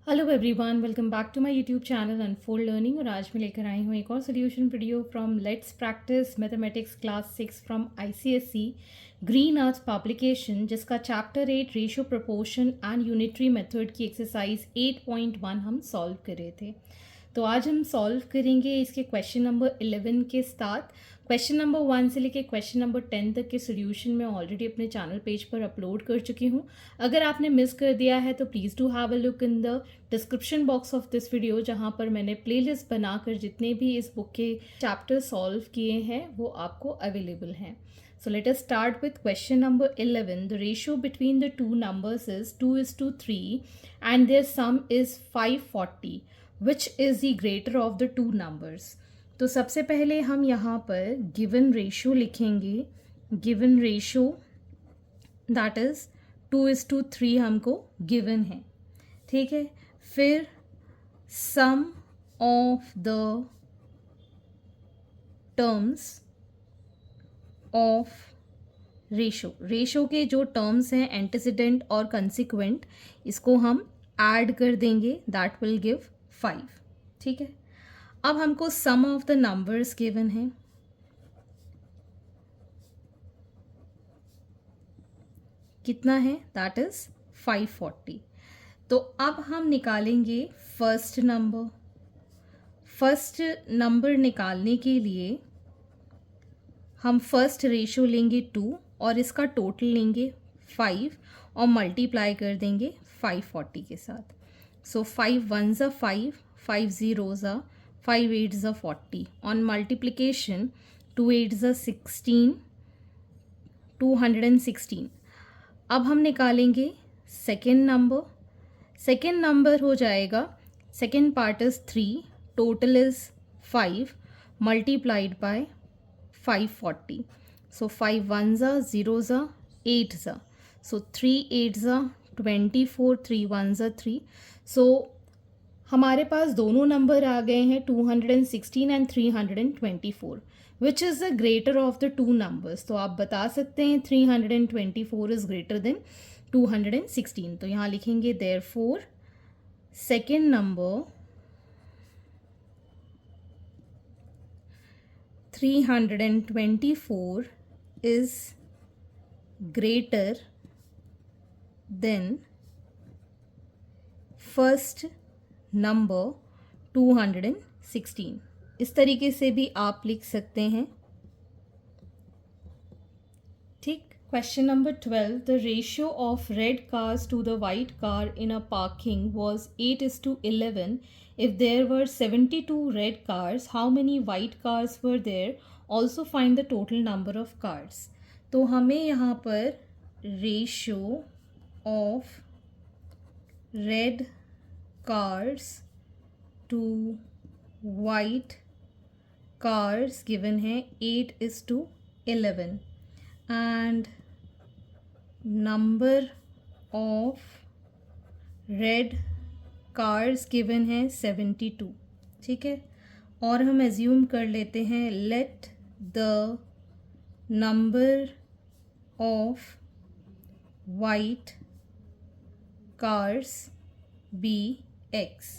Hello everyone, welcome back to my YouTube channel unfold learning. और आज मैं लेकर आई हूँ एक और solution video from let's practice mathematics class 6 from ICSE green earth publication, जिसका chapter 8 ratio proportion and unitary method की एक्सरसाइज 8.1 हम सॉल्व कर रहे थे। तो आज हम सॉल्व करेंगे इसके क्वेश्चन नंबर 11 के साथ। क्वेश्चन नंबर 1 से लेके क्वेश्चन नंबर 10 तक के सोल्यूशन मैं ऑलरेडी अपने चैनल पेज पर अपलोड कर चुकी हूँ। अगर आपने मिस कर दिया है तो please do have a look in the description box of this video, जहाँ पर मैंने प्लेलिस्ट बनाकर जितने भी इस बुक के चैप्टर सॉल्व किए हैं वो आपको अवेलेबल हैं। So let us start with question number 11. The ratio between the two numbers is 2:3 and their sum is 540. Which is the greater of the two numbers? तो सबसे पहले हम यहाँ पर given ratio लिखेंगे। given ratio that is 2:3 हमको given है, ठीक है। फिर sum of the terms of ratio के जो टर्म्स हैं एंटीसीडेंट और कंसिक्वेंट, इसको हम ऐड कर देंगे, दैट विल गिव 5, ठीक है। अब हमको सम ऑफ द नंबर्स गिवन है। कितना है? That is 540। तो अब हम निकालेंगे फर्स्ट नंबर। फर्स्ट नंबर निकालने के लिए हम फर्स्ट रेशो लेंगे 2 और इसका टोटल लेंगे 5 और मल्टीप्लाई कर देंगे 540 के साथ। सो 5 1 ज़ा 5, 5 0 ज़ा 5 8 ज़ा 40। ऑन मल्टीप्लिकेशन 2 8 ज़ा 16, 216। अब हम निकालेंगे सेकेंड नंबर। सेकेंड नंबर हो जाएगा, second part is 3, total is 5 multiplied by 540. So 5 1 ज़ा 0 ज़ा 8 ज़ा, so 3 8 ज़ा 24, 3 1 ज़ा 3। सो हमारे पास दोनों नंबर आ गए हैं 216 and 324, which is the greater of the two numbers. तो आप बता सकते हैं 324 इज़ ग्रेटर देन 216। तो यहाँ लिखेंगे therefore second number 324 is greater than first number 216। इस तरीके से भी आप लिख सकते हैं, ठीक। Question number 12, the ratio of red cars to the white car in a parking was 8:11। If there were 72 red cars, how many white cars were there? Also find the total number of cars. तो हमें यहाँ पर ratio of red cars to white cars given है 8:11 and number of red cars given है 72, ठीक है। और हम एज्यूम कर लेते हैं let the number of white cars be x।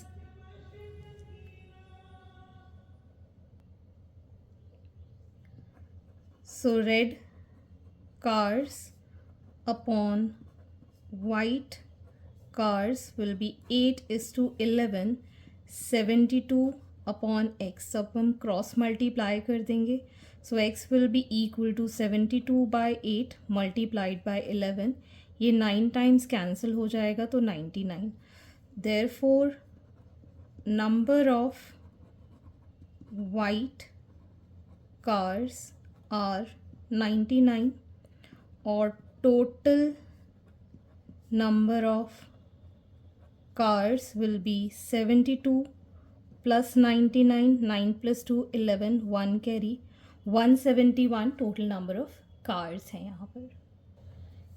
So red cars upon white cars will be 8:11, 72 upon x। सब हम क्रॉस मल्टीप्लाई कर देंगे। सो x will be equal to 72/8 multiplied by 11। ये 9 टाइम्स कैंसिल हो जाएगा तो 99। Therefore number of white cars are 99 और total number of cars will be 72 plus 99, 9 plus 2 11, 1 carry 171 total number of cars हैं यहाँ पर।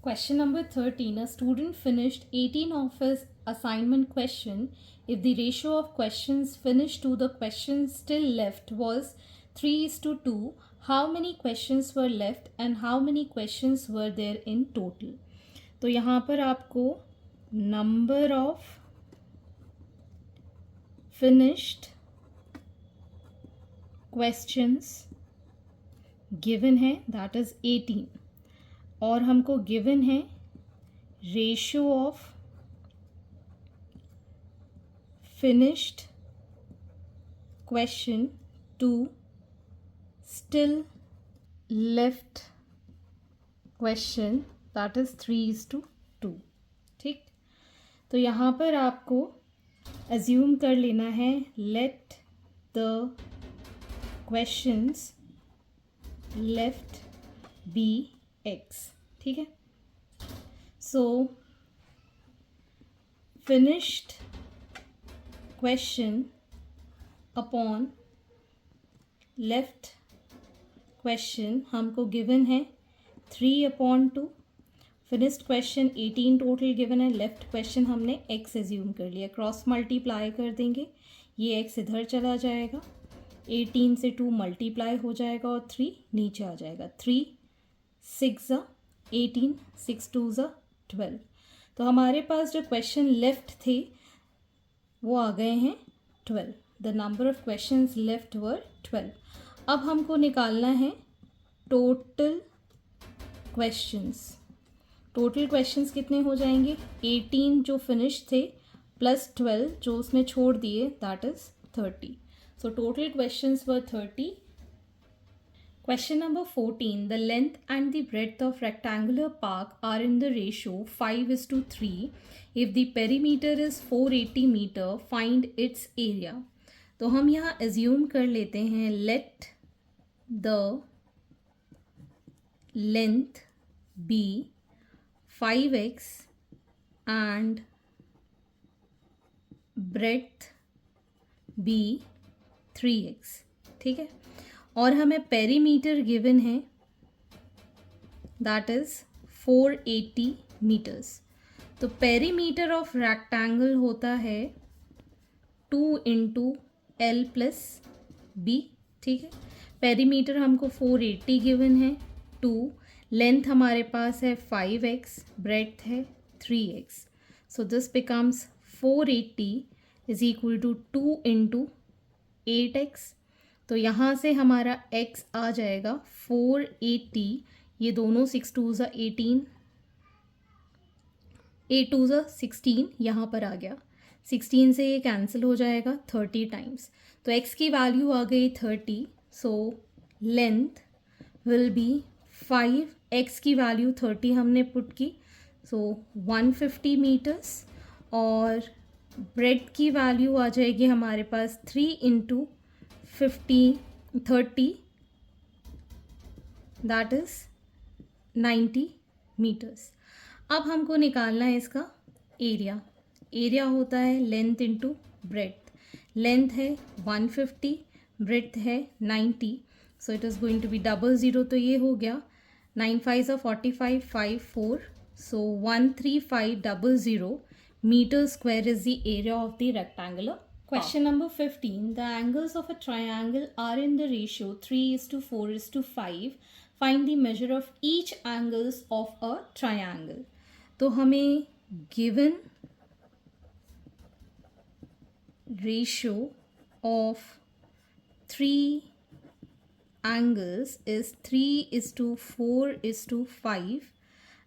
Question number 13, a student finished 18 of his assignment question. If the ratio of questions finished to the questions still left was 3:2, how many questions were left and how many questions were there in total? तो यहाँ पर आपको number of finished questions given है that is 18 और हमको given है ratio of finished question to still left question that is 3:2. ठीक, तो यहाँ पर आपको एज्यूम कर लेना है let the questions left be x. ठीक है, so finished question upon left question हमको गिवन है 3/2. फिनिश्ड क्वेश्चन 18 टोटल गिवन है. लेफ्ट क्वेश्चन हमने x एज्यूम कर लिया. क्रॉस मल्टीप्लाई कर देंगे, ये x इधर चला जाएगा, 18 से 2 मल्टीप्लाई हो जाएगा और 3 नीचे आ जाएगा. 3 6 18, 6 2 12. तो हमारे पास जो क्वेश्चन लेफ्ट थे वो आ गए हैं 12. The number of questions left were 12. अब हमको निकालना है टोटल क्वेश्चंस. टोटल क्वेश्चंस कितने हो जाएंगे? 18 जो फिनिश थे प्लस 12 जो उसमें छोड़ दिए that is 30. So total questions were 30. Question number 14. The length and the breadth of rectangular park are in the ratio 5:3. If the perimeter is 480 meter, find its area. तो हम यहाँ assume कर लेते हैं let the length be 5x and breadth be 3x. ठीक है, और हमें पेरीमीटर गिवन है दैट इज 480 मीटर्स. तो पेरीमीटर ऑफ रेक्टेंगल होता है 2 × L + B. ठीक है, पेरीमीटर हमको 480 गिवन है. 2 लेंथ हमारे पास है 5x, ब्रेड्थ है 3x. So this becomes 480 is equal to 2 × 8x. तो यहाँ से हमारा x आ जाएगा 480. ये दोनों 6 2 18, 8 2 16 यहाँ पर आ गया. 16 से ये कैंसिल हो जाएगा 30 टाइम्स. तो x की वैल्यू आ गई 30. So length will be 5, x की वैल्यू 30 हमने पुट की, सो 150 मीटर्स. और ब्रेड की वैल्यू आ जाएगी हमारे पास 3 × 30 दैट इज 90 मीटर्स. अब हमको निकालना है इसका एरिया. एरिया होता है लेंथ इंटू ब्रेड्थ. लेंथ है 150, ब्रेड्थ है 90. So it is going to be 00. तो ये हो गया 9 5 45 5 4. सो 13500 meter square is the area of the rectangular. Question number 15. The angles of a triangle are in the ratio 3:4:5. Find the measure of each angles of a triangle. तो हमें given ratio of 3 angles is 3:4:5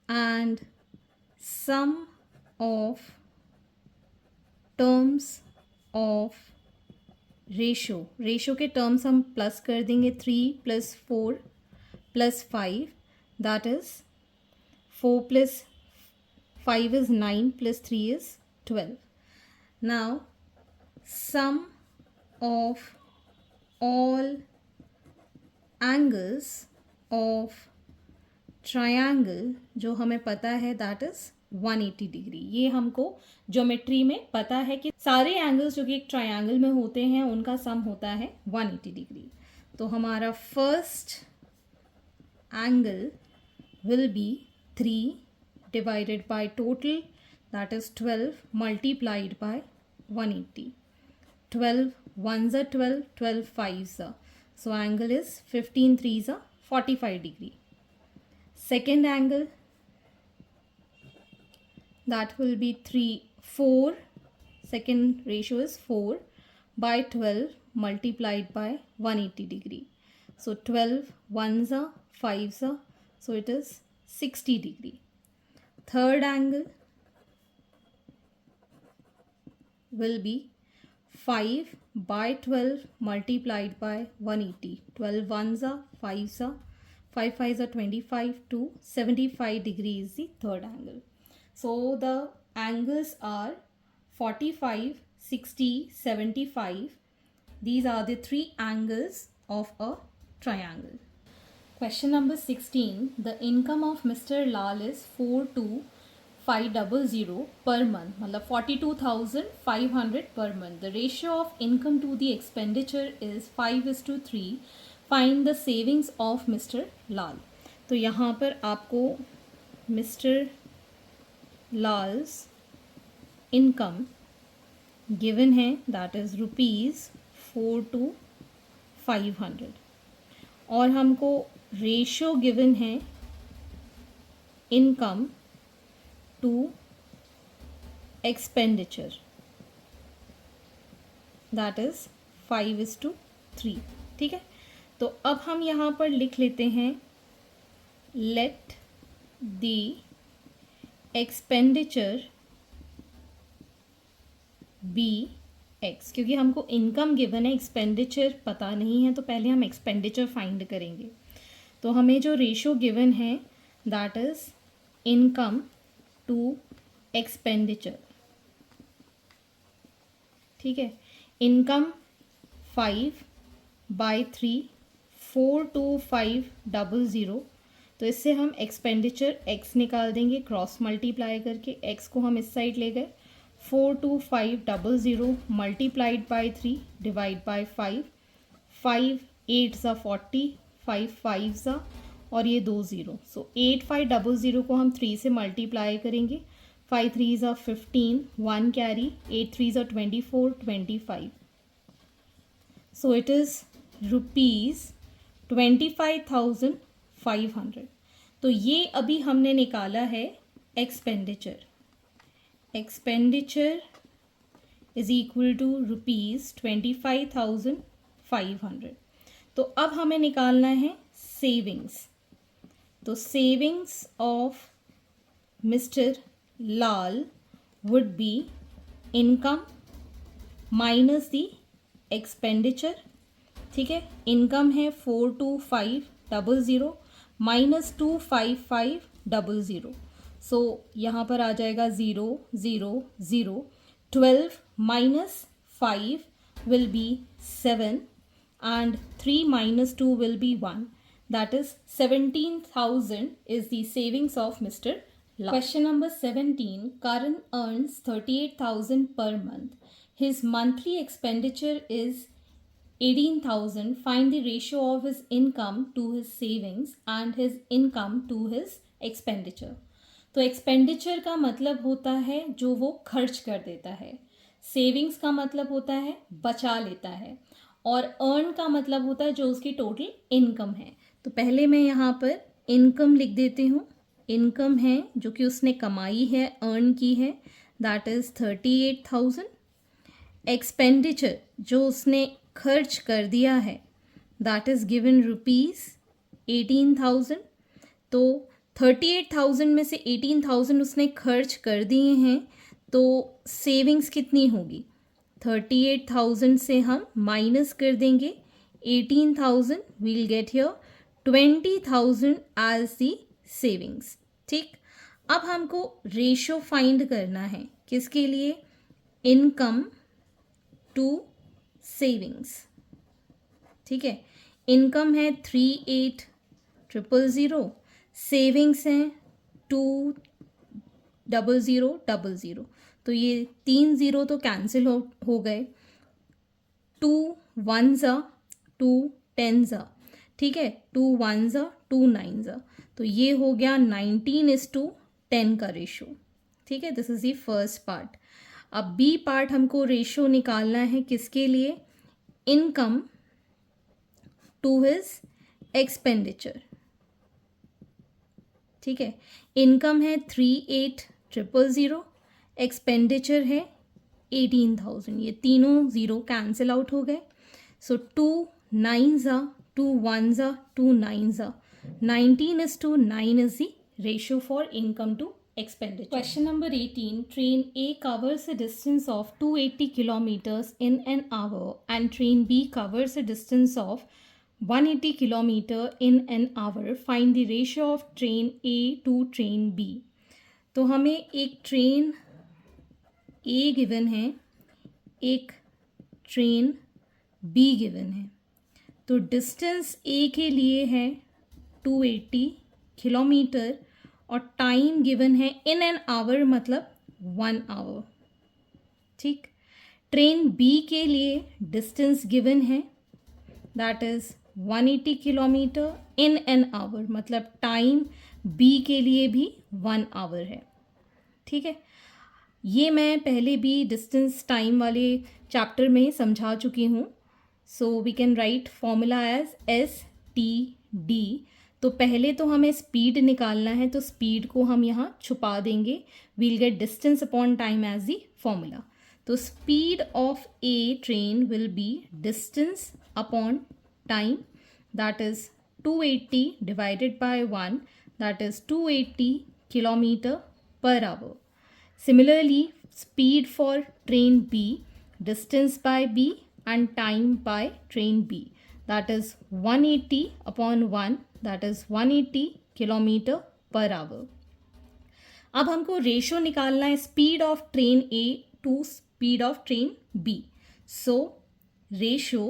and sum of terms of ratio के terms हम plus कर देंगे. 3 + 4 + 5 that is 4 + 5 is 9 + 3 is 12. Now sum of all angles of triangle जो हमें पता है दैट इज 180 डिग्री. ये हमको ज्योमेट्री में पता है कि सारे एंगल्स जो कि एक ट्रायंगल में होते हैं उनका सम होता है 180 डिग्री. तो हमारा first angle will be 3 divided by total that is 12 multiplied by 180. 12 1s are 12, 12 5s are. So angle is 15 3s are 45 degree. Second angle that will be 3 4. Second ratio is 4 by 12 multiplied by 180 degree. So 12 ones are 5s are, so it is 60 degree. Third angle will be 5 by 12 multiplied by 180. 12 ones are 5s are, 5 5s are 25 to 75 degrees is the third angle. So the angles are 45, 60, 75. These are the three angles of a triangle. Question number 16. The income of Mr. Lal is 42,500 per month. मतलब 42,500 per month. The ratio of income to the expenditure is 5:3. Find the savings of Mr. Lal. तो यहाँ पर आपको Mr. Lal's income given है, that is ₹4 to 500, और हमको ratio given है income to expenditure, that is 5:3. ठीक है, तो अब हम यहाँ पर लिख लेते हैं let the expenditure be x, क्योंकि हमको इनकम गिवन है, एक्सपेंडिचर पता नहीं है, तो पहले हम एक्सपेंडिचर फाइंड करेंगे. तो हमें जो रेशो गिवन है that is income to expenditure. ठीक है, इनकम 5/3, 42500. तो इससे हम एक्सपेंडिचर x निकाल देंगे क्रॉस मल्टीप्लाई करके. x को हम इस साइड ले गए. 42500 मल्टीप्लाइड बाई 3 डिवाइड बाई 5. 5 8 ज़ा 40, 5 5 ज़ा और ये 2 0. सो 8500 को हम 3 से मल्टीप्लाई करेंगे. 5 3 ज़ा 15, 1 कैरी, 8 3 ज़ा 24, 25. So it is ₹25,500. तो ये अभी हमने निकाला है expenditure. Expenditure is equal to ₹25,500. तो अब हमें निकालना है सेविंग्स. तो savings of mister Lal would be income minus the expenditure. ठीक है, इनकम है 42500 माइनस 25500. सो यहाँ पर आ जाएगा 0 0 0. 12 minus 5 will be 7 and 3 minus 2 will be 1. That is 17,000 is the savings of Mr. Lal. Question number 17. Karan earns 38,000 per month. His monthly expenditure is 18,000. Find the ratio of his income to his savings and his income to his expenditure. तो expenditure का मतलब होता है जो वो खर्च कर देता है. सेविंग्स का मतलब होता है बचा लेता है. और अर्न का मतलब होता है जो उसकी टोटल इनकम है. तो पहले मैं यहाँ पर इनकम लिख देती हूँ. इनकम है जो कि उसने कमाई है, अर्न की है, दैट इज़ 38,000. एक्सपेंडिचर जो उसने खर्च कर दिया है दैट इज़ गिवन ₹18,000. तो 38,000 में से 18,000 उसने खर्च कर दिए हैं, तो सेविंग्स कितनी होगी? 38,000 से हम माइनस कर देंगे 18,000. We'll get here 20,000 as the savings. ठीक, अब हमको रेशो फाइंड करना है. किसके लिए? Income to savings. ठीक है, इनकम है 38,000, सेविंग्स हैं 2,000,000. तो ये 3 0 तो कैंसिल हो गए. 2 1 ज़ा 2 10 ज़ा. ठीक है, 2 1 ज़ा 2 9 ज़ा. तो ये हो गया 19:10 का रेशो. ठीक है, this is the first part. अब बी पार्ट हमको रेशो निकालना है. किसके लिए? Income to his expenditure. ठीक है, इनकम है 38,000, एक्सपेंडिचर है 18,000, ये तीनों ज़ीरो कैंसिल आउट हो गए. सो 2 9s are 2 1s are 2 9s are 19:9 is the ratio for income to expenditure. Question number 18. Train A covers a distance of 280 kilometers in an hour and train B covers a distance of 180 kilometer in an hour. Find the ratio of train A to train B. तो हमें एक train A given है, एक train B given है. तो distance A के लिए है 280 किलोमीटर और टाइम गिवन है इन एन आवर मतलब 1 आवर. ठीक. ट्रेन B के लिए डिस्टेंस गिवन है that is 180 kilometre in an hour मतलब टाइम B के लिए भी 1 आवर है. ठीक है. ये मैं पहले भी डिस्टेंस टाइम वाले चैप्टर में समझा चुकी हूँ. So we can write formula as STD. तो पहले तो हमें स्पीड निकालना है तो स्पीड को हम यहाँ छुपा देंगे. We'll get distance upon time as the formula. तो speed of a train will be distance upon time that is 280 divided by 1 that is 280 kilometre per hour. Similarly, speed for train B, distance by B and time by train B. That is 180 upon 1, that is 180 kilometer per hour. अब हमको ratio निकालना है speed of train A to speed of train B. So, ratio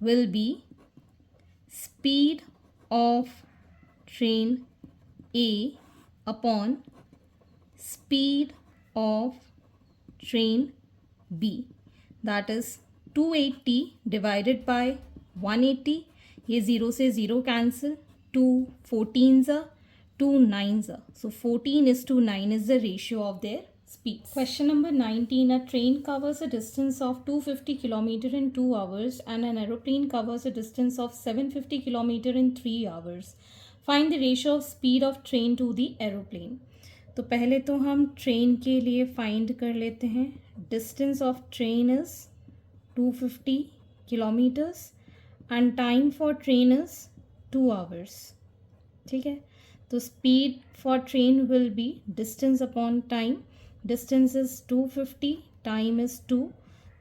will be speed of train A upon speed of train B, that is 280 divided by 180. ये 0 से 0 cancel. 2 14s are 2 9s are. So 14:9 is the ratio of their speeds. Question number 19. A train covers a distance of 250 kilometer in 2 hours and an aeroplane covers a distance of 750 kilometer in 3 hours. Find the ratio of speed of train to the aeroplane. तो पहले तो हम train के लिए find कर लेते हैं. Distance of train is 250 kilometres and time for train is 2 hours. ठीक है. तो speed for train will be distance upon time. Distance is 250, time is 2.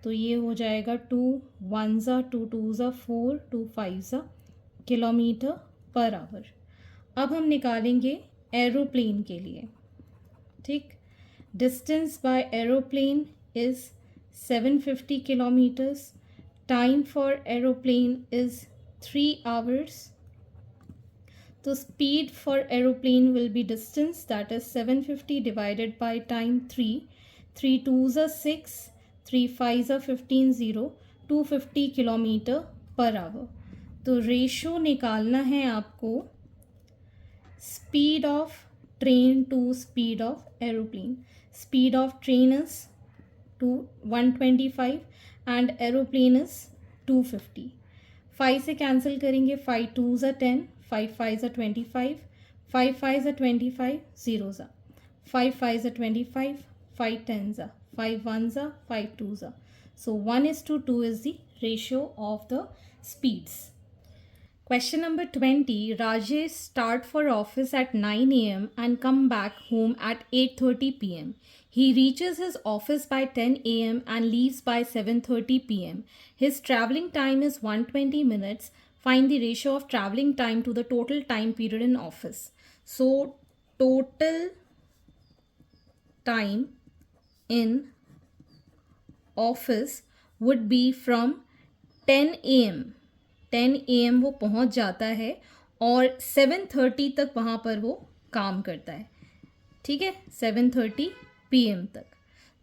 तो ये हो जाएगा 2 1s are 2 2s are 4 2 5s are kilometre per hour. अब हम निकालेंगे एरोप्लेन के लिए. ठीक. Distance by aeroplane is 750 kilometres. Time for aeroplane is 3 hours. तो speed for aeroplane will be distance that is 750 divided by time 3. 3 2s are 6, 3 5s are 15 0 250 kilometre per our. तो ratio निकालना है आपको speed of train to speed of aeroplane. Speed of train is 125 and aeroplane is 250. 5 से cancel करेंगे. 5 2s are 10, 5 5s are 25, 5 5s are 25, 0s are 5 5s are 25, 5 10s are 5 1s are 5 2s are. So 1:2 is the ratio of the speeds. Question number 20. Rajesh start for office at 9 a.m. and come back home at 8:30 p.m. He reaches his office by 10 a.m. and leaves by 7:30 p.m. His traveling time is 120 minutes. Find the ratio of traveling time to the total time period in office. So, total time in office would be from 10 a.m. 10 a.m. वो पहुंच जाता है और 7:30 तक वहाँ पर वो काम करता है. ठीक है. 7:30 p.m. तक.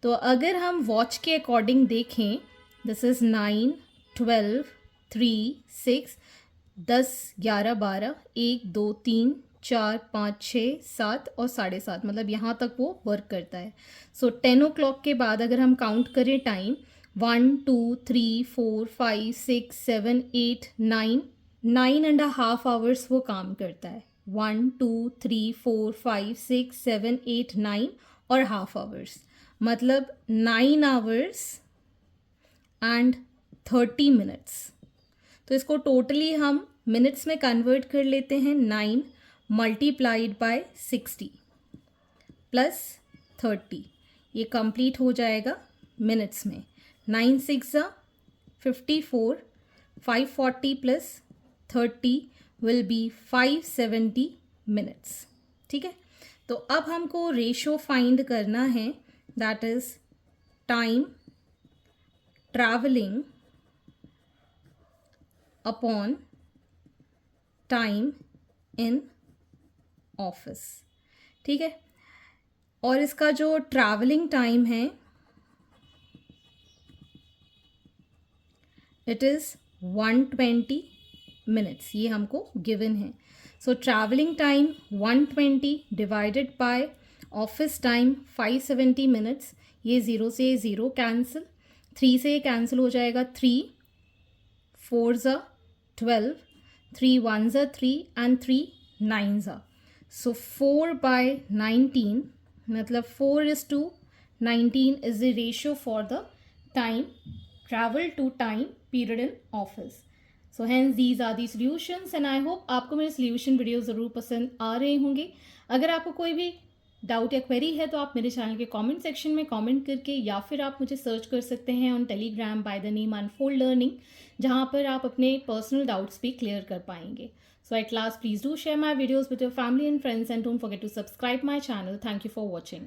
तो अगर हम वॉच के अकॉर्डिंग देखें, दिस इज़ 9 12 3 6 10 11 12 1 2 3 4 5 6 7 और 7:30 मतलब यहाँ तक वो वर्क करता है. सो 10 o'clock के बाद अगर हम काउंट करें टाइम 1 2 3 4 5 6 7 8 9.5 आवर्स वो काम करता है. 1 2 3 4 5 6 7 8 9 और हाफ आवर्स. मतलब 9 आवर्स एंड 30 मिनट्स। तो इसको टोटली हम मिनट्स में कन्वर्ट कर लेते हैं। 9 मल्टीप्लाइड बाय 60 प्लस 30, ये कंप्लीट हो जाएगा मिनट्स में। 9 6 54, 540 प्लस 30 विल बी 570 मिनट्स। ठीक है, तो अब हमको रेशो फाइंड करना है, that is time travelling upon time in office. ठीक है, और इसका जो ट्रैवलिंग टाइम है इट इज़ 120 मिनट्स, ये हमको गिवन है। सो travelling time 120 divided by office time 570 minutes. ये 0 से 0 कैंसिल, 3 से कैंसिल हो जाएगा, 3 4 12, 3 1 3 एंड 3 9 सो 4/19, मतलब 4:19 is the ratio for the time travel to time period in office. So hence these are the solutions and I hope आपको मेरे solution video ज़रूर पसंद आ रहे होंगे। अगर आपको कोई भी डाउट या क्वेरी है तो आप मेरे चैनल के कमेंट सेक्शन में कमेंट करके, या फिर आप मुझे सर्च कर सकते हैं on Telegram by the name unfold learning, जहाँ पर आप अपने पर्सनल डाउट्स भी क्लियर कर पाएंगे। So at last, please do share my videos with your family and friends and don't forget to subscribe my channel. Thank you for watching.